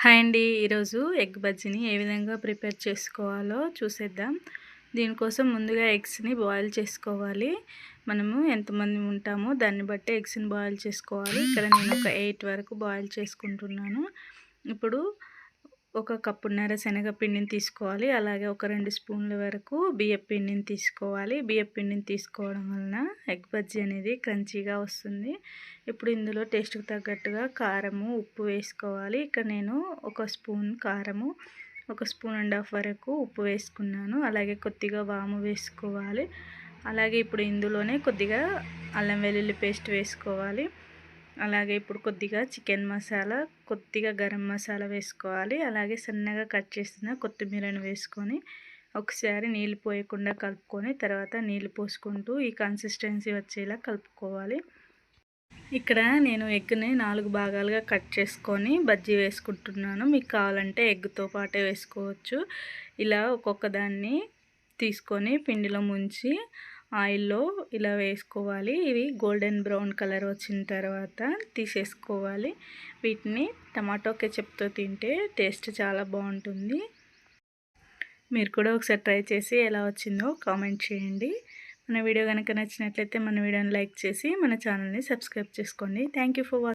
Hi అండి. ఈరోజు egg బజ్జీని ఏ విధంగా ప్రిపేర్ చేసుకోవాలో చూసేద్దాం. దీనికోసం ముందుగా ఎగ్స్‌ని బాయిల్ చేసుకోవాలి. మనము ఎంతమంది ఉంటామో దాన్ని బట్టి ఎగ్స్‌ని బాయిల్ చేసుకోవాలి. ఇక్కడ నేను ఒక 8 వరకు బాయిల్ చేసుకుంటున్నాను. ఇప్పుడు ఒక కప్పున్నర శనగపిండిని తీసుకోవాలి. అలాగే ఒక 2 స్పూన్ల వరకు బియ్యపు పిండిని తీసుకోవాలి. బియ్యపు పిండిని తీసుకోవడం వలన ఎగ్ బజ్జీ అనేది క్రంచీగా వస్తుంది. ఇప్పుడు ఇందులో టేస్ట్‌కి తగ్గట్టుగా కారము, ఉప్పు వేసుకోవాలి. ఇక్కడ నేను ఒక స్పూన్ కారము, ఒక స్పూన్ అండ్ హాఫ్ వరకు ఉప్పు వేసుకున్నాను. అలాగే కొద్దిగా వాము వేసుకోవాలి. అలాగే ఇప్పుడు ఇందులోనే కొద్దిగా అల్లం వెల్లుల్లి పేస్ట్ వేసుకోవాలి. అలాగే ఇప్పుడు కొద్దిగా చికెన్ మసాలా, కొద్దిగా గరం మసాలా వేసుకోవాలి. అలాగే సన్నగా కట్ చేసిన కొత్తిమీరను వేసుకొని ఒకసారి నీళ్ళు పోయకుండా కలుపుకొని తర్వాత నీళ్ళు పోసుకుంటూ ఈ కన్సిస్టెన్సీ వచ్చేలా కలుపుకోవాలి. ఇక్కడ నేను ఎగ్ని 4 భాగాలుగా కట్ చేసుకొని బజ్జీ వేసుకుంటున్నాను. మీకు కావాలంటే ఎగ్తో పాటే వేసుకోవచ్చు. ఇలా ఒక్కొక్క దాన్ని తీసుకొని పిండిలో ముంచి ఆయిల్లో ఇలా వేసుకోవాలి. ఇవి గోల్డెన్ బ్రౌన్ కలర్ వచ్చిన తర్వాత తీసేసుకోవాలి. వీటిని టమాటో కెచప్తో తింటే టేస్ట్ చాలా బాగుంటుంది. మీరు కూడా ఒకసారి ట్రై చేసి ఎలా వచ్చిందో కామెంట్ చేయండి. మన వీడియో కనుక నచ్చినట్లయితే మన వీడియోని లైక్ చేసి మన ఛానల్ని సబ్స్క్రైబ్ చేసుకోండి. Thank you for watching.